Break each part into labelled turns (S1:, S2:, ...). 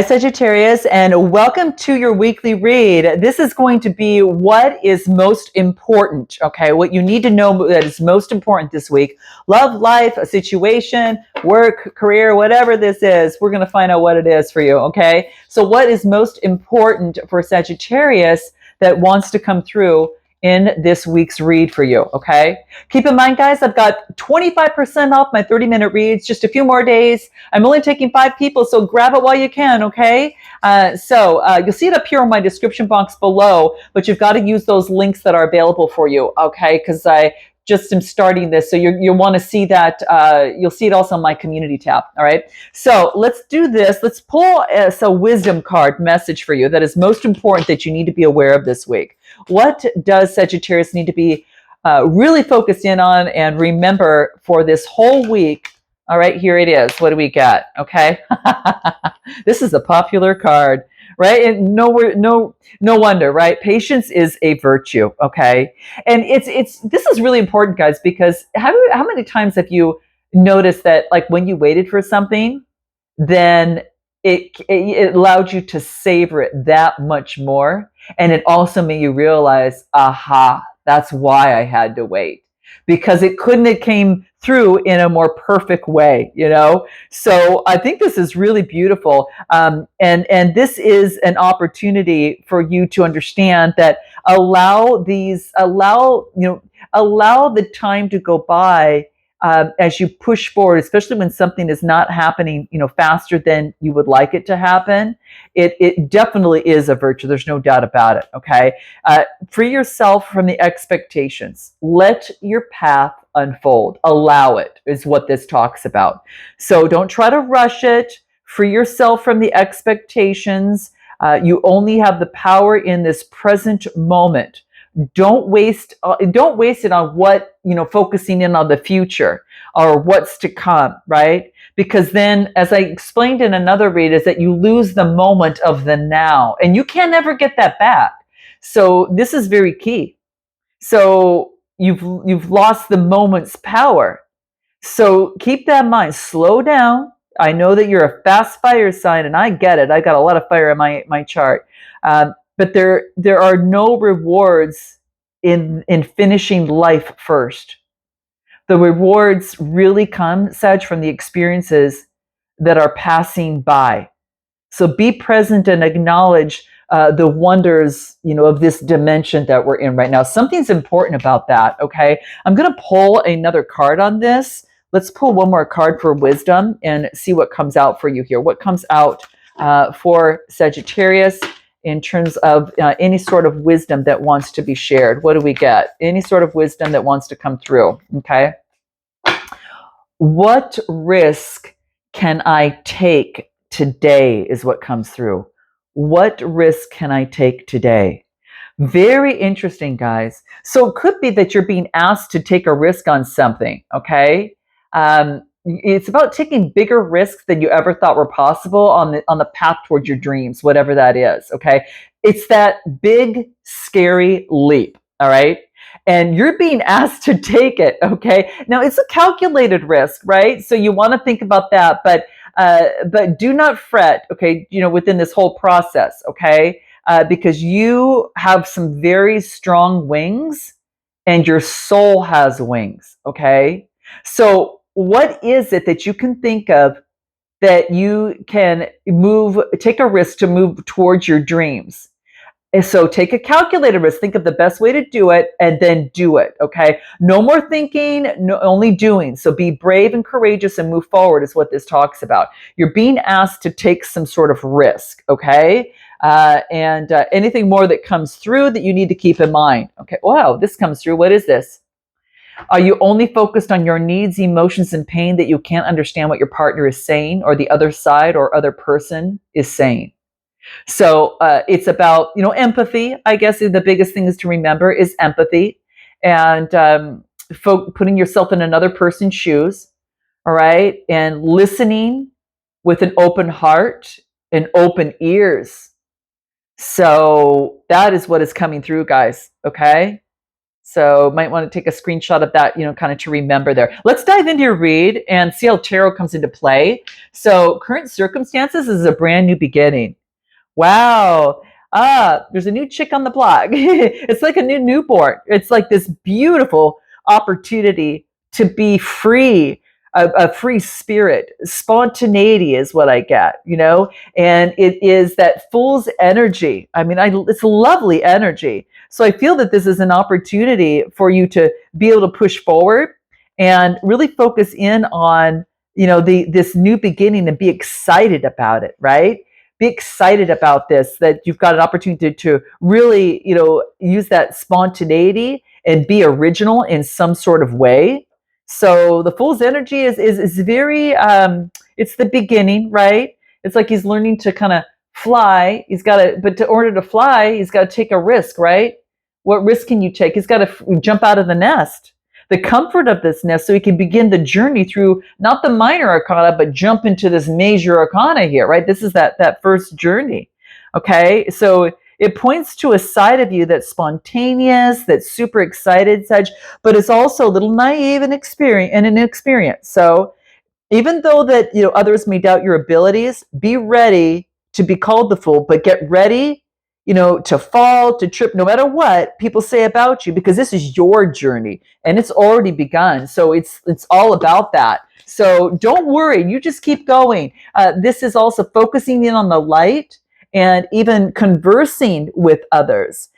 S1: Sagittarius, and welcome to your weekly read. This is going to be what is most important, okay? What you need to know that is most important this week. Love, life, a situation, work, career, whatever this is, we're going to find out what it is for you, okay? So what is most important for Sagittarius that wants to come through in this week's read for you, okay? Keep in mind, guys, I've got 25% off my 30-minute reads, just a few more days. I'm only taking 5 people, so grab it while you can, okay? You'll see it up here in my description box below, but you've got to use those links that are available for you, okay? Because I just am starting this, so you'll want to see that. You'll see it also on my community tab, all right? So let's do this. Let's pull a wisdom card message for you that is most important that you need to be aware of this week. What does Sagittarius need to be really focused in on and remember for this whole week? All right, here it is. What do we got? Okay. This is a popular card, right? And no wonder, right? Patience is a virtue, okay? And this is really important, guys, because how many times have you noticed that, like, when you waited for something, then it allowed you to savor it that much more, and it also made you realize, aha, that's why I had to wait, because it couldn't have came through in a more perfect way, you know. So I think this is really beautiful, and this is an opportunity for you to understand that allow the time to go by as you push forward, especially when something is not happening, faster than you would like it to happen. It definitely is a virtue. There's no doubt about it. Okay. Free yourself from the expectations. Let your path unfold. Allow it is what this talks about. So don't try to rush it. Free yourself from the expectations. You only have the power in this present moment. Don't waste it on what, focusing in on the future or what's to come, right? Because then, as I explained in another read, is that you lose the moment of the now, and you can never get that back. So this is very key. So you've lost the moment's power. So keep that in mind. Slow down. I know that you're a fast fire sign, and I get it. I got a lot of fire in my chart. But there are no rewards in finishing life first. The rewards really come, Sag, from the experiences that are passing by. So be present and acknowledge the wonders, of this dimension that we're in right now. Something's important about that, okay? I'm going to pull another card on this. Let's pull one more card for wisdom and see what comes out for you here. What comes out for Sagittarius in terms of any sort of wisdom that wants to be shared? What do we get? Any sort of wisdom that wants to come through, okay? What risk can I take today is what comes through. What risk can I take today? Very interesting, guys. So it could be that you're being asked to take a risk on something, okay? It's about taking bigger risks than you ever thought were possible on the path towards your dreams, whatever that is, okay? It's that big, scary leap, all right? And you're being asked to take it, okay? Now, it's a calculated risk, right? So you want to think about that, but do not fret, okay, within this whole process, okay? Because you have some very strong wings and your soul has wings, okay? So what is it that you can think of that you can take a risk to move towards your dreams? And so take a calculated risk, think of the best way to do it, and then do it, okay? No more thinking, only doing. So be brave and courageous and move forward is what this talks about. You're being asked to take some sort of risk, okay? And anything more that comes through that you need to keep in mind. Okay, wow, this comes through. What is this? Are you only focused on your needs, emotions, and pain that you can't understand what your partner is saying or the other side or other person is saying? So it's about, empathy. I guess the biggest thing is to remember is empathy and putting yourself in another person's shoes, all right? And listening with an open heart and open ears. So that is what is coming through, guys, okay? So might want to take a screenshot of that, kind of to remember there. Let's dive into your read and see how tarot comes into play. So current circumstances is a brand new beginning. Wow. There's a new chick on the block. It's like a new newborn. It's like this beautiful opportunity to be free, a free spirit. Spontaneity is what I get, and it is that fool's energy. I mean, it's lovely energy. So I feel that this is an opportunity for you to be able to push forward and really focus in on, this new beginning and be excited about it, right? Be excited about this, that you've got an opportunity to really, use that spontaneity and be original in some sort of way. So the fool's energy is very, it's the beginning, right? It's like he's learning to kind of fly. But in order to fly, he's got to take a risk, right? What risk can you take? He's got to jump out of the nest, the comfort of this nest, so he can begin the journey through not the minor arcana, but jump into this major arcana here, right? This is that first journey. Okay, so it points to a side of you that's spontaneous, that's super excited, Sag, but it's also a little naive and inexperienced. So even though that others may doubt your abilities, be ready to be called the fool, but get ready, to fall, to trip, no matter what people say about you, because this is your journey and it's already begun. So it's all about that. So don't worry, you just keep going. This is also focusing in on the light and even conversing with others.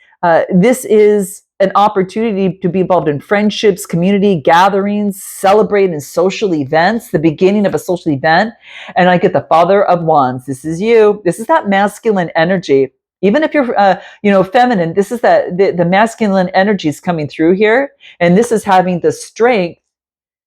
S1: This is an opportunity to be involved in friendships, community gatherings, celebrate in social events, the beginning of a social event. And I get the Father of Wands. This is you. This is that masculine energy. Even if you're, feminine, this is the masculine energy is coming through here. And this is having the strength,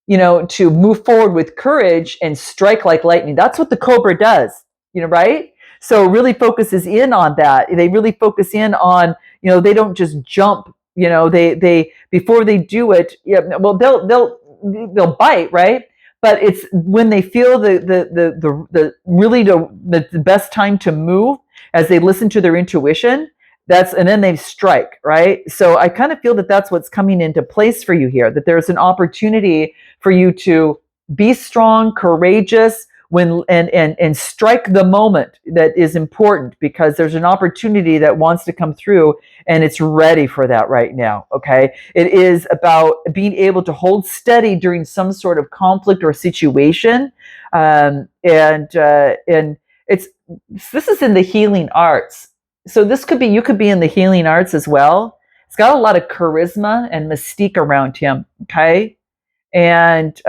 S1: to move forward with courage and strike like lightning. That's what the Cobra does, right? So really focuses in on that. They really focus in on, they don't just jump, they before they do it, well, they'll bite, right? But it's when they feel the really the best time to move, as they listen to their intuition, and then they strike, right? So I kind of feel that that's what's coming into place for you here, that there's an opportunity for you to be strong, courageous, and strike the moment that is important, because there's an opportunity that wants to come through and it's ready for that right now. Okay, it is about being able to hold steady during some sort of conflict or situation, and it's this is in the healing arts. So you could be in the healing arts as well. It's got a lot of charisma and mystique around him. Okay, and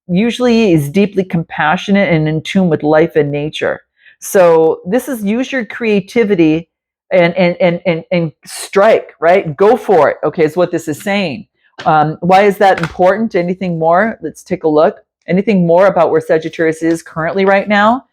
S1: usually is deeply compassionate and in tune with life and nature. So this is use your creativity and strike, right? Go for it. Okay, is what this is saying. Why is that important? Anything more? Let's take a look. Anything more about where Sagittarius is currently right now?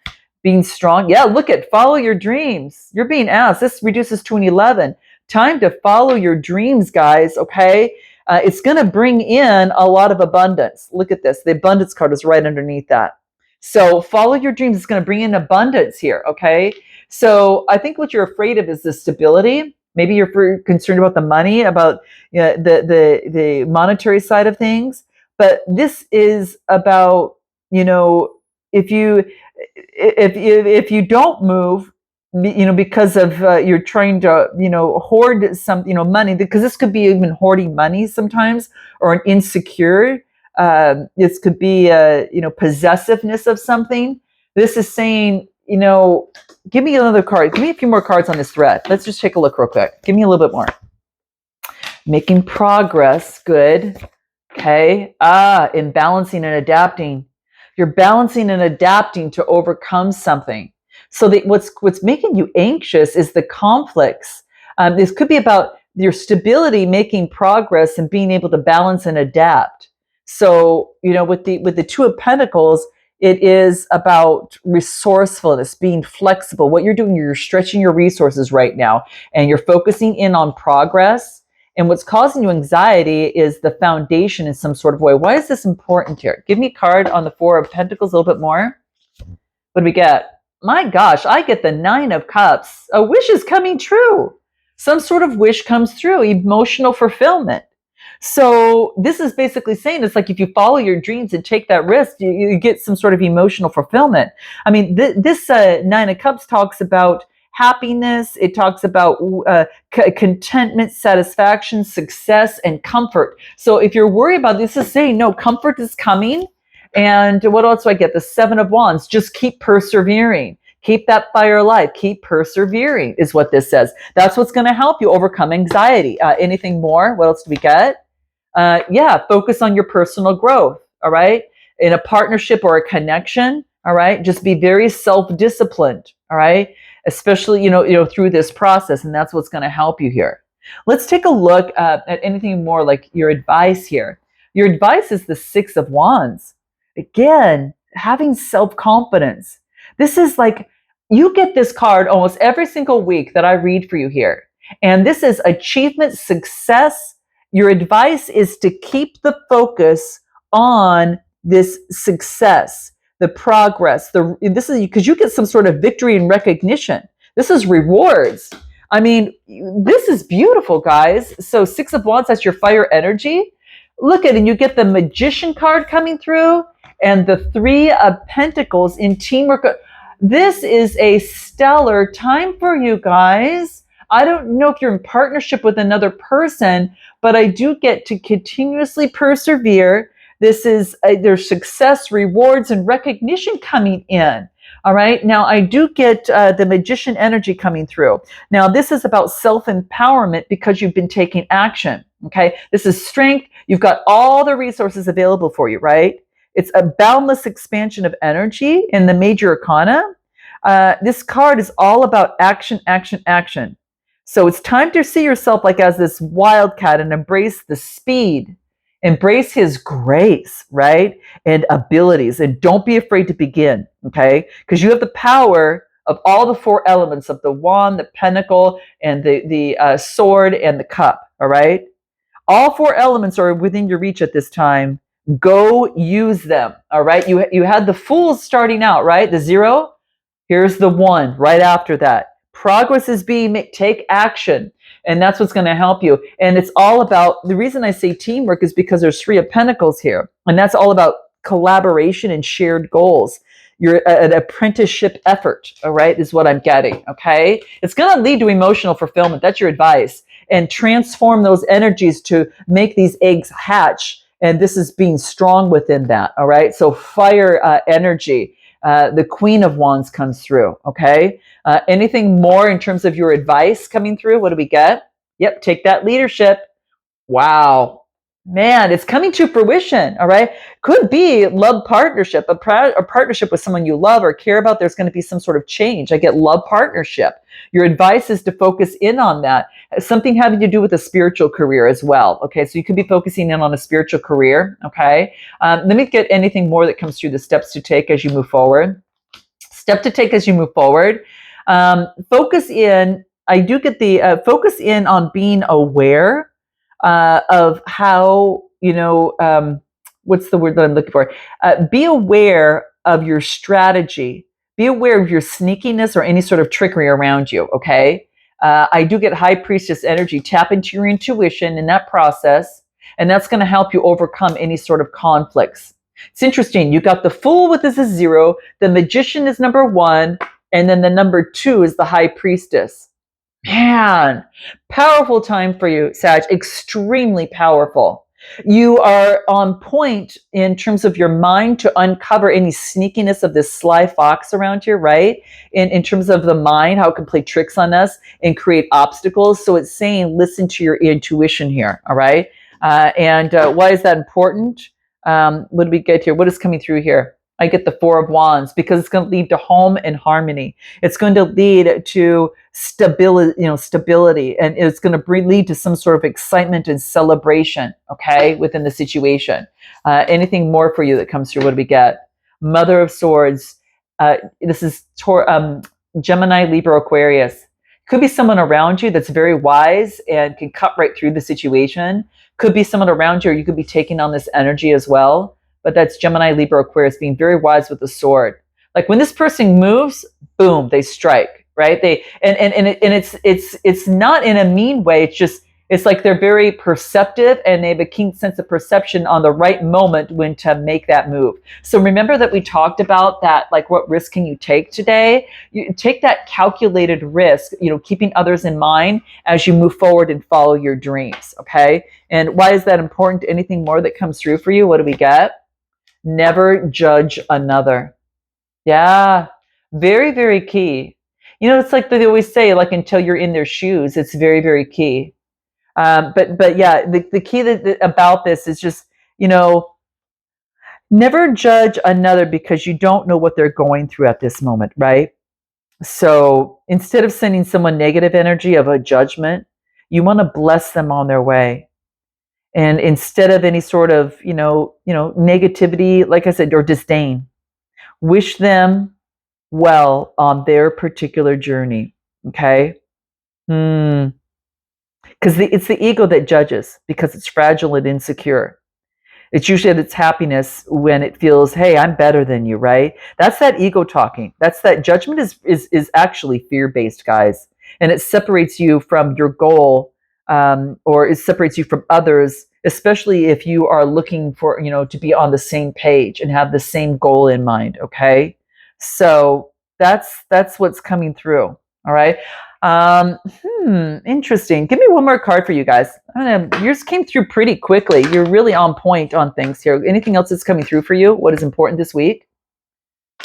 S1: Being strong. Yeah, look at follow your dreams. You're being asked. This reduces to an 11. Time to follow your dreams, guys. Okay. It's going to bring in a lot of abundance. Look at this. The abundance card is right underneath that. So follow your dreams. It's going to bring in abundance here. Okay. So I think what you're afraid of is the stability. Maybe you're concerned about the money, about the monetary side of things. But this is about, if you don't move, because of you're trying to hoard some money, because this could be even hoarding money sometimes, or an insecure, this could be possessiveness of something. This is saying, give me another card, give me a few more cards on this thread. Let's just take a look real quick. Give me a little bit more. Making progress. Good. Okay. In balancing and adapting. You're balancing and adapting to overcome something. So what's making you anxious is the conflicts. This could be about your stability, making progress, and being able to balance and adapt. So with the Two of Pentacles, it is about resourcefulness, being flexible. What you're doing, you're stretching your resources right now, and you're focusing in on progress. And what's causing you anxiety is the foundation in some sort of way. Why is this important here? Give me a card on the Four of Pentacles a little bit more. What do we get? My gosh, I get the Nine of Cups. A wish is coming true. some sort of wish comes through, emotional fulfillment. So this is basically saying it's like if you follow your dreams and take that risk, you get some sort of emotional fulfillment. I mean, this Nine of Cups talks about happiness. It talks about contentment, satisfaction, success, and comfort. So if you're worried about this, is saying no, comfort is coming. And what else do I get? The Seven of Wands. Just keep persevering. Keep that fire alive. Keep persevering is what this says. That's what's going to help you overcome anxiety. Anything more? What else do we get? Yeah, focus on your personal growth. All right. In a partnership or a connection. All right. Just be very self-disciplined. All right. Especially, through this process. And that's what's going to help you here. Let's take a look at anything more like your advice here. Your advice is the Six of Wands. Again, having self-confidence. This is like, you get this card almost every single week that I read for you here. And this is achievement, success. Your advice is to keep the focus on this success, the progress. This is because you get some sort of victory and recognition. This is rewards. I mean, this is beautiful, guys. So Six of Wands, that's your fire energy. Look at it, and you get the Magician card coming through and the Three of Pentacles in teamwork. This is a stellar time for you guys. I don't know if you're in partnership with another person, but I do get to continuously persevere. This is there's success, rewards, and recognition coming in. All right. Now, I do get the Magician energy coming through. Now, this is about self-empowerment because you've been taking action. Okay. This is strength. You've got all the resources available for you, right? It's a boundless expansion of energy in the major arcana. This card is all about action, action, action. So it's time to see yourself like as this wildcat and embrace the speed, embrace his grace, right? And abilities. And don't be afraid to begin, okay? Because you have the power of all the four elements of the wand, the pentacle, and the sword and the cup, all right? All four elements are within your reach at this time. Go use them, all right? You had the Fools starting out, right? The 0, here's the 1 right after that. Progress is being made. Take action, and that's what's going to help you. And it's all about, the reason I say teamwork is because there's 3 of Pentacles here, and that's all about collaboration and shared goals. You're an apprenticeship effort, all right, is what I'm getting, okay? It's going to lead to emotional fulfillment. That's your advice. And transform those energies to make these eggs hatch. And this is being strong within that, all right? So fire energy, the Queen of Wands comes through, okay? Anything more in terms of your advice coming through? What do we get? Yep, take that leadership. Wow. Man, it's coming to fruition, all right? Could be love partnership, a partnership with someone you love or care about. There's going to be some sort of change. I get love partnership. Your advice is to focus in on that. Something having to do with a spiritual career as well, okay? So you could be focusing in on a spiritual career, okay? Let me get anything more that comes through the steps to take as you move forward. Step to take as you move forward. Focus in, I do get the focus in on being aware of how, what's the word that I'm looking for? Be aware of your strategy. Be aware of your sneakiness or any sort of trickery around you, okay? I do get High Priestess energy. Tap into your intuition in that process, and that's going to help you overcome any sort of conflicts. It's interesting. You got the Fool with this is 0, the Magician is number 1, and then the number 2 is the High Priestess. Man, powerful time for you, Sag. Extremely powerful. You are on point in terms of your mind to uncover any sneakiness of this sly fox around here, right? In terms of the mind, how it can play tricks on us and create obstacles. So it's saying, listen to your intuition here, all right? And why is that important? What do we get here? What is coming through here? I get the 4 of Wands because it's going to lead to home and harmony. It's going to lead to stability, and it's going to lead to some sort of excitement and celebration, okay, within the situation. Anything more for you that comes through? What do we get? Mother of Swords. This is Gemini, Libra, Aquarius. Could be someone around you that's very wise and can cut right through the situation. Could be someone around you, or you could be taking on this energy as well. But that's Gemini, Libra, Aquarius, being very wise with the sword. Like when this person moves, boom, they strike, right? It's not in a mean way. It's like they're very perceptive and they have a keen sense of perception on the right moment when to make that move. So remember that we talked about that, like what risk can you take today? You take that calculated risk, keeping others in mind as you move forward and follow your dreams, okay? And why is that important? Anything more that comes through for you? What do we get? Never judge another. Yeah, very, very key. It's like they always say, like until you're in their shoes, it's very, very key. But yeah, the key about this is just, never judge another because you don't know what they're going through at this moment, right? So instead of sending someone negative energy of a judgment, you want to bless them on their way. And instead of any sort of, negativity, like I said, or disdain, wish them well on their particular journey. Okay? Because it's the ego that judges because it's fragile and insecure. It's usually at its happiness when it feels, hey, I'm better than you, right? That's that ego talking. That's that judgment is actually fear-based, guys. And it separates you from your goal, or it separates you from others, especially if you are looking for, to be on the same page and have the same goal in mind, okay? So that's what's coming through, all right? Interesting. Give me one more card for you guys. Yours came through pretty quickly. You're really on point on things here. Anything else that's coming through for you? What is important this week?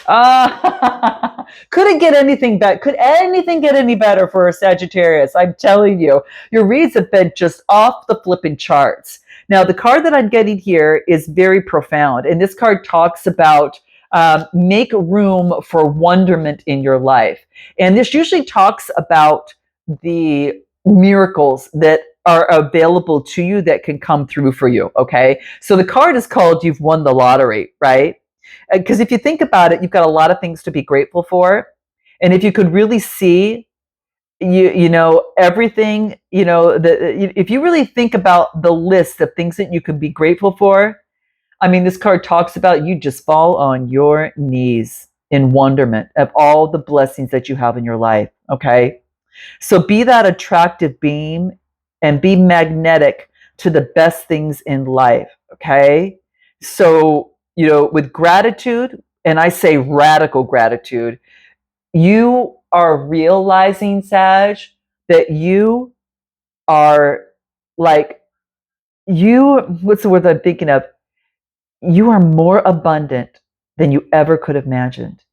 S1: Couldn't get anything better. Could anything get any better for a Sagittarius? I'm telling you, your reads have been just off the flipping charts. Now, the card that I'm getting here is very profound, and this card talks about make room for wonderment in your life. And this usually talks about the miracles that are available to you that can come through for you, okay? So the card is called You've Won the Lottery, right? Because if you think about it, you've got a lot of things to be grateful for. And if you could really see everything, if you really think about the list of things that you could be grateful for, I mean, this card talks about you just fall on your knees in wonderment of all the blessings that you have in your life, okay? So be that attractive beam and be magnetic to the best things in life, okay? So, with gratitude, and I say radical gratitude, you are realizing, Sag, that you are like, what's the word I'm thinking of? You are more abundant than you ever could have imagined.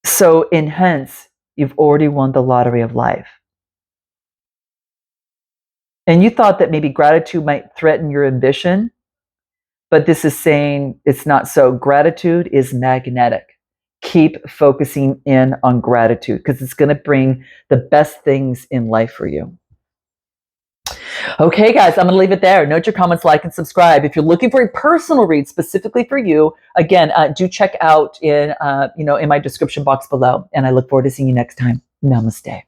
S1: So, in hence, you've already won the lottery of life. And you thought that maybe gratitude might threaten your ambition, but this is saying it's not so. Gratitude is magnetic. Keep focusing in on gratitude because it's going to bring the best things in life for you. Okay, guys, I'm going to leave it there. Note your comments, like, and subscribe. If you're looking for a personal read specifically for you, again, do check out in my description box below. And I look forward to seeing you next time. Namaste.